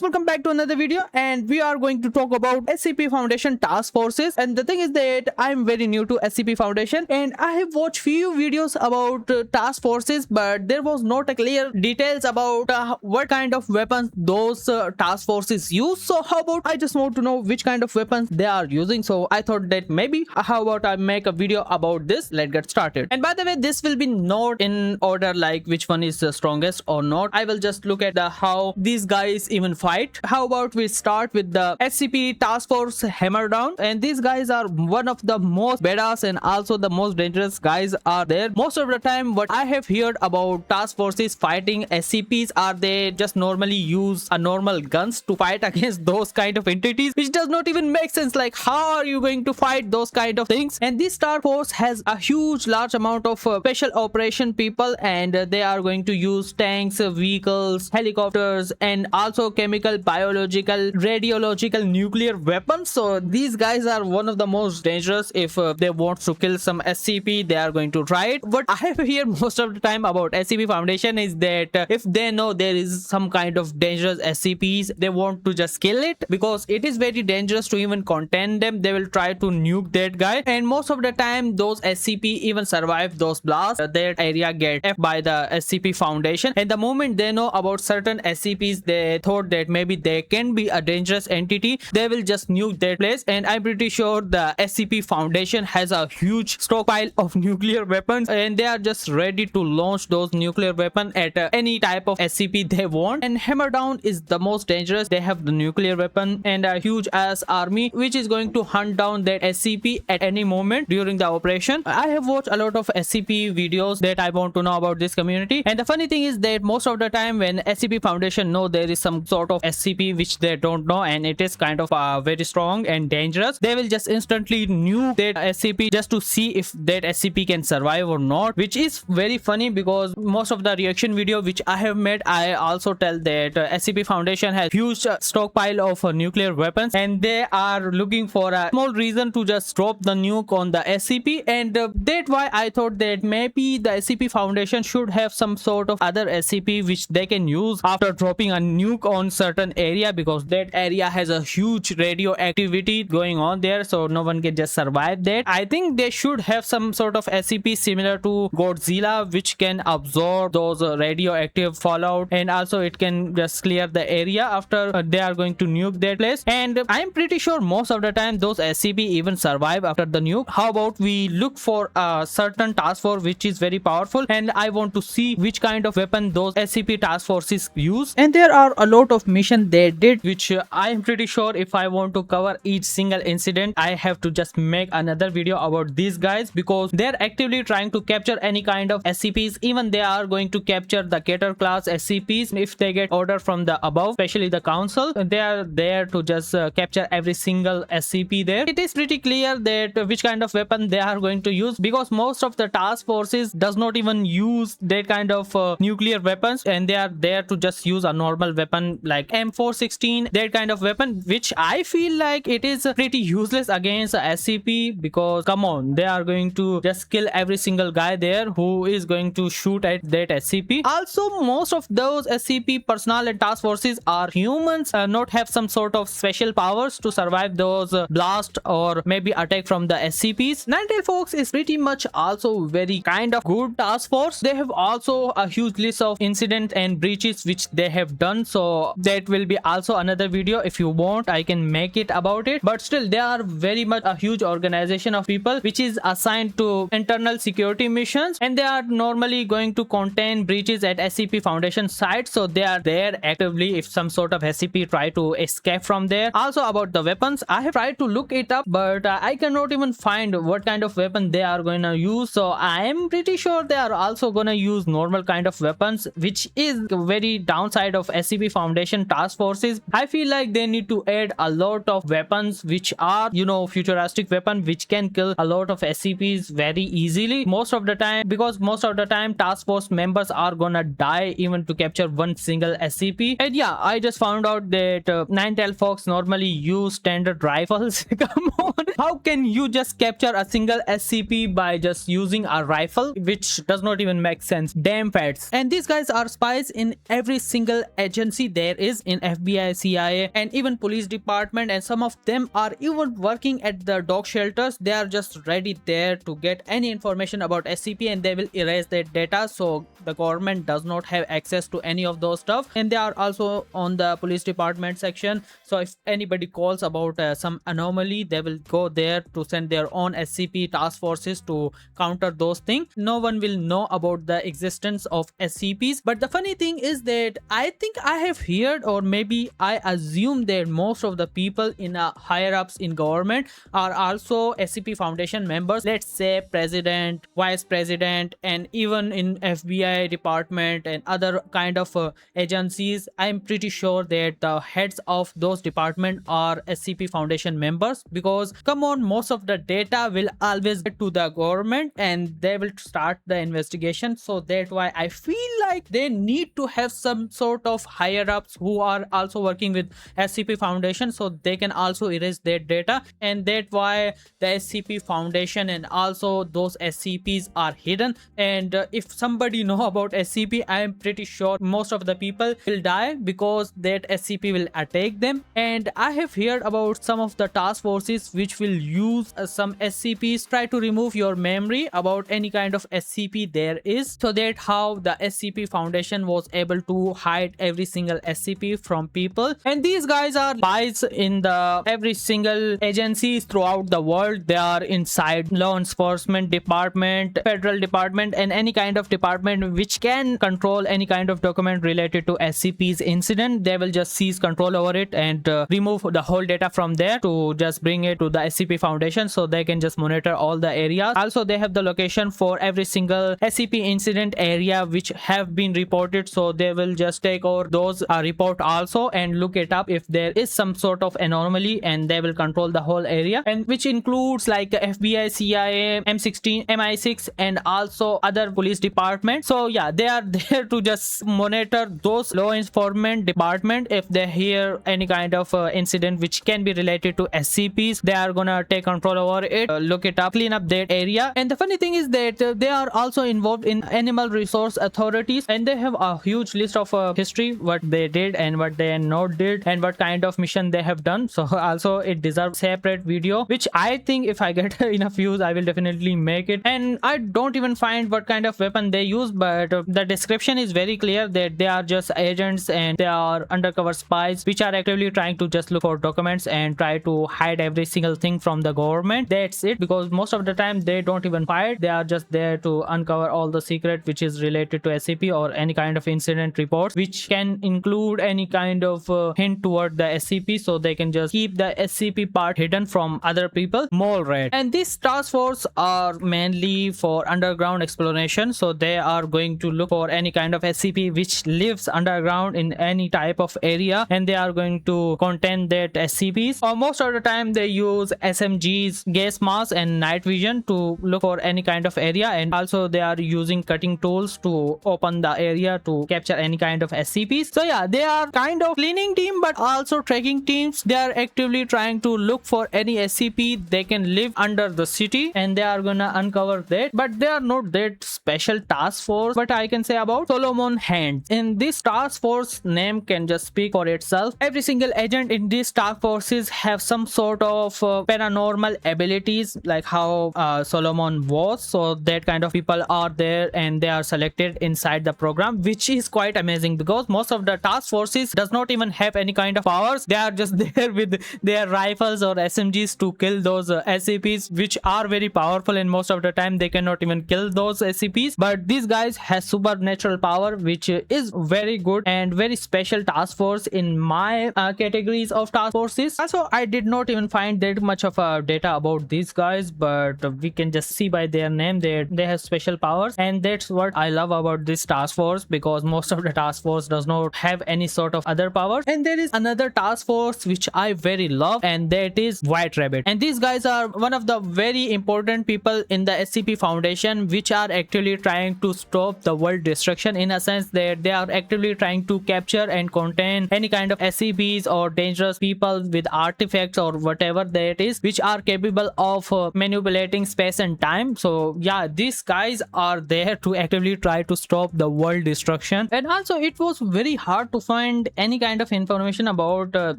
guys, welcome back to another video, and we are going to talk about SCP Foundation task forces. And the thing is that I'm very new to SCP Foundation and I have watched few videos about task forces, but there was not a clear details about what kind of weapons those task forces use. So how about I just want to know which kind of weapons they are using. So I thought that maybe how about I make a video about this. Let's get started. And by the way, this will be not in order like which one is the strongest or not. I will just look at the how these guys even fight. How about we start with the SCP Task Force Hammer Down, and these guys are one of the most badass and also the most dangerous guys are there. Most of the time what I have heard about task forces fighting SCPs are they just normally use a normal guns to fight against those kind of entities, which does not even make sense. Like, how are you going to fight those kind of things? And this task force has a huge large amount of special operation people, and they are going to use tanks, vehicles, helicopters, and also chemical, biological, radiological, nuclear weapons. So these guys are one of the most dangerous. If they want to kill some SCP, they are going to try it. What I have heard most of the time about SCP Foundation is that if they know there is some kind of dangerous SCPs, they want to just kill it because it is very dangerous to even contain them. They will try to nuke that guy, and most of the time those SCP even survive those blasts. That area get F by the SCP Foundation, and the moment they know about certain SCPs, they thought that maybe they can be a dangerous entity, they will just nuke that place. And I'm pretty sure the SCP Foundation has a huge stockpile of nuclear weapons, and they are just ready to launch those nuclear weapons at any type of SCP they want. And Hammer Down is the most dangerous. They have the nuclear weapon and a huge ass army which is going to hunt down that SCP at any moment during the operation. I have watched a lot of SCP videos that I want to know about this community, and the funny thing is that most of the time when SCP Foundation know there is some sort of SCP which they don't know and it is kind of very strong and dangerous, they will just instantly nuke that SCP just to see if that SCP can survive or not, which is very funny because most of the reaction video which I have made, I also tell that SCP Foundation has huge stockpile of nuclear weapons, and they are looking for a small reason to just drop the nuke on the SCP. And that's why I thought that maybe the SCP Foundation should have some sort of other SCP which they can use after dropping a nuke on certain area, because that area has a huge radioactivity going on there, so no one can just survive that. I think they should have some sort of SCP similar to Godzilla which can absorb those radioactive fallout, and also it can just clear the area after they are going to nuke that place. And I'm pretty sure most of the time those SCP even survive after the nuke. How about we look for a certain task force which is very powerful, and I want to see which kind of weapon those SCP task forces use. And there are a lot of missions they did which I am pretty sure if I want to cover each single incident, I have to just make another video about these guys, because they're actively trying to capture any kind of SCPs. Even they are going to capture the Keter class SCPs if they get order from the above, especially the council. They are there to just capture every single SCP there. It is pretty clear that which kind of weapon they are going to use, because most of the task forces does not even use that kind of nuclear weapons, and they are there to just use a normal weapon like M416, that kind of weapon, which I feel like it is pretty useless against a SCP, because come on, they are going to just kill every single guy there who is going to shoot at that SCP. Also, most of those SCP personnel and task forces are humans, not have some sort of special powers to survive those blast or maybe attack from the SCPs. Ninetale Fox is pretty much also very kind of good task force. They have also a huge list of incidents and breaches which they have done, so that will be also another video. If you want, I can make it about it, but still they are very much a huge organization of people which is assigned to internal security missions, and they are normally going to contain breaches at SCP Foundation sites, so they are there actively if some sort of SCP try to escape from there. Also about the weapons, I have tried to look it up, but I cannot even find what kind of weapon they are going to use, so I am pretty sure they are also going to use normal kind of weapons, which is very downside of SCP Foundation task forces. I feel like they need to add a lot of weapons which are, you know, futuristic weapon which can kill a lot of SCPs very easily most of the time, because most of the time task force members are gonna die even to capture one single SCP. And yeah, I just found out that Ninetale Fox normally use standard rifles. Come on, how can you just capture a single SCP by just using a rifle, which does not even make sense? Damn fats. And these guys are spies in every single agency there is. is in FBI, CIA, and even police department, and some of them are even working at the dog shelters. They are just ready there to get any information about SCP, and they will erase that data, so the government does not have access to any of those stuff. And they are also on the police department section, so if anybody calls about some anomaly, they will go there to send their own SCP task forces to counter those things. No one will know about the existence of SCPs. But the funny thing is that I think I have heard, or maybe I assume, that most of the people in higher ups in government are also SCP Foundation members. Let's say president, vice president, and even in FBI department and other kind of agencies, I'm pretty sure that the heads of those departments are SCP Foundation members, because come on, most of the data will always get to the government and they will start the investigation. So that's why I feel like they need to have some sort of higher ups who are also working with SCP Foundation, so they can also erase their data. And that's why the SCP Foundation and also those SCPs are hidden. And if somebody know about SCP, I am pretty sure most of the people will die because that SCP will attack them. And I have heard about some of the task forces which will use some SCPs, try to remove your memory about any kind of SCP there is. So that how the SCP Foundation was able to hide every single SCP from people. And these guys are spies in the every single agencies throughout the world. They are inside law enforcement department, federal department, and any kind of department which can control any kind of document related to SCP's incident. They will just seize control over it and remove the whole data from there to just bring it to the SCP Foundation, so they can just monitor all the areas. Also, they have the location for every single SCP incident area which have been reported, so they will just take over those report also and look it up if there is some sort of anomaly, and they will control the whole area, and which includes like FBI, CIA, M16, MI6, and also other police departments. So yeah, they are there to just monitor those law enforcement department. If they hear any kind of incident which can be related to SCPs, they are gonna take control over it, look it up, clean up that area. And the funny thing is that they are also involved in animal resource authorities, and they have a huge list of history, what they did and what they not did, and what kind of mission they have done. So also it deserves separate video, which I think if I get enough views, I will definitely make it. And I don't even find what kind of weapon they use, but the description is very clear that they are just agents and they are undercover spies which are actively trying to just look for documents and try to hide every single thing from the government. That's it, because most of the time they don't even fight. They are just there to uncover all the secret which is related to SCP or any kind of incident reports, which can include any kind of hint toward the SCP, so they can just keep the SCP part hidden from other people. Mole Rat. And this task force are mainly for underground exploration, so they are going to look for any kind of SCP which lives underground in any type of area, and they are going to contain that SCPs. Or most of the time they use SMGs, gas masks, and night vision to look for any kind of area, and also they are using cutting tools to open the area to capture any kind of SCPs. So yeah, they are kind of cleaning team but also tracking teams. They are actively trying to look for any SCP they can live under the city, and they are gonna uncover that. But they are not that special task force. What I can say about Solomon Hand, in this task force, name can just speak for itself. Every single agent in these task forces have some sort of paranormal abilities, like how Solomon was. So that kind of people are there and they are selected inside the program, which is quite amazing, because most of the task forces does not even have any kind of powers. They are just there with their rifles or SMGs to kill those SCPs, which are very powerful, and most of the time they cannot even kill those SCPs. But these guys has supernatural power, which is very good and very special task force in my categories of task forces. Also, I did not even find that much of data about these guys, but we can just see by their name they have special powers, and that's what I love about this task force, because most of the task force does not have any sort of other powers. And there is another task force which I very love, and that is White Rabbit. And these guys are one of the very important people in the SCP Foundation, which are actually trying to stop stop the world destruction, in a sense that they are actively trying to capture and contain any kind of SCPs or dangerous people with artifacts or whatever that is, which are capable of manipulating space and time. So yeah, these guys are there to actively try to stop the world destruction. And also it was very hard to find any kind of information about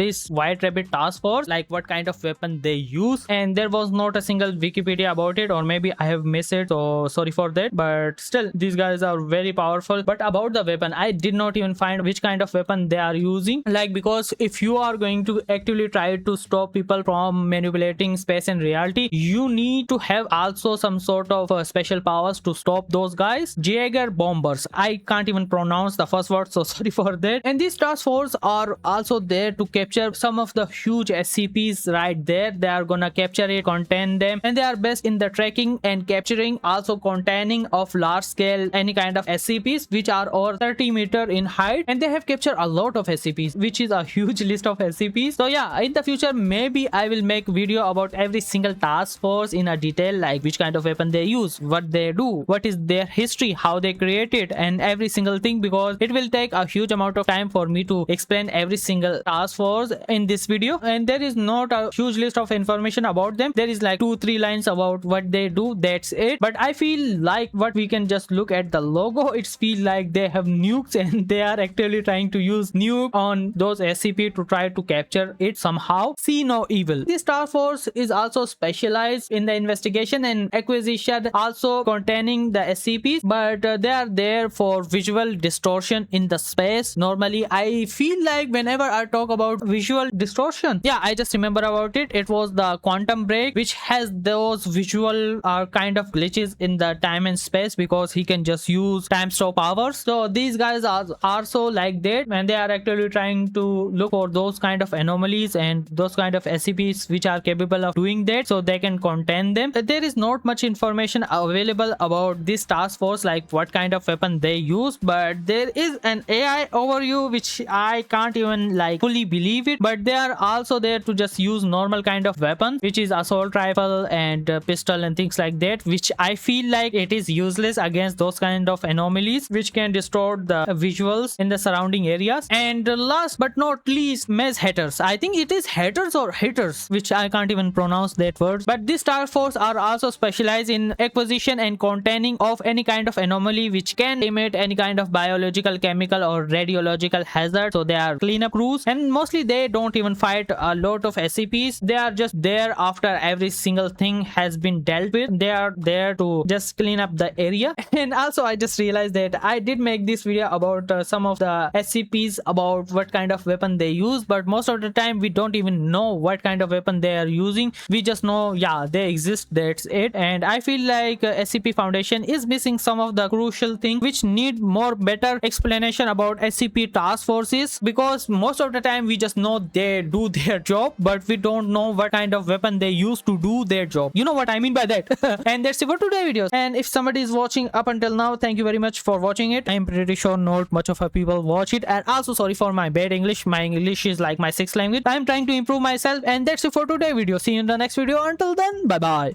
this White Rabbit task force, like what kind of weapon they use, and there was not a single Wikipedia about it, or maybe I have missed it, so sorry for that. But still, these guys are very powerful. But about the weapon, I did not even find which kind of weapon they are using, like, because if you are going to actively try to stop people from manipulating space and reality, you need to have also some sort of special powers to stop those guys. Jaeger bombers, I can't even pronounce the first word, so sorry for that. And these task force are also there to capture some of the huge SCPs right there. They are gonna capture it, contain them, and they are best in the tracking and capturing, also containing of large scale any kind of SCPs which are over 30 meter in height, and they have captured a lot of SCPs, which is a huge list of SCPs. So yeah, in the future maybe I will make video about every single task force in a detail, like which kind of weapon they use, what they do, what is their history, how they create it, and every single thing, because it will take a huge amount of time for me to explain every single task force in this video. And there is not a huge list of information about them. There is like 2-3 lines about what they do, that's it. But I feel like what we can just look at the logo, it's feel like they have nukes and they are actively trying to use nuke on those SCP to try to capture it somehow. See no evil. This task force is also specialized in the investigation and acquisition, also containing the SCPs, but they are there for visual distortion in the space. Normally I feel like whenever I talk about visual distortion, yeah, I just remember about it. It was the Quantum Break, which has those visual kind of glitches in the time and space, because he can just use time stop powers. So these guys are also like that, and they are actually trying to look for those kind of anomalies and those kind of SCPs which are capable of doing that, so they can contain them. There is not much information available about this task force, like what kind of weapon they use, but there is an AI overview which I can't even like fully believe it. But they are also there to just use normal kind of weapon, which is assault rifle and pistol and things like that, which I feel like it is useless against those kind of anomalies which can distort the visuals in the surrounding areas. And last but not least, Mez Hatters. I think it is Hatters or Hitters, which I can't even pronounce that word. But these task force are also specialized in acquisition and containing of any kind of anomaly which can emit any kind of biological, chemical, or radiological hazard. So they are cleanup crews, and mostly they don't even fight a lot of SCPs. They are just there after every single thing has been dealt with. They are there to just clean up the area. And also I just realized that I did make this video about some of the SCPs, about what kind of weapon they use, but most of the time we don't even know what kind of weapon they are using. We just know, yeah, they exist, that's it. And I feel like SCP Foundation is missing some of the crucial things which need more better explanation about SCP task forces, because most of the time we just know they do their job, but we don't know what kind of weapon they use to do their job. You know what I mean by that. And that's it for today's videos. And if somebody is watching up until now, thank you very much for watching it. I'm pretty sure not much of a people watch it. And also sorry for my bad English. My English is like my sixth language. I'm trying to improve myself. And that's it for today's video. See you in the next video. Until then, bye bye.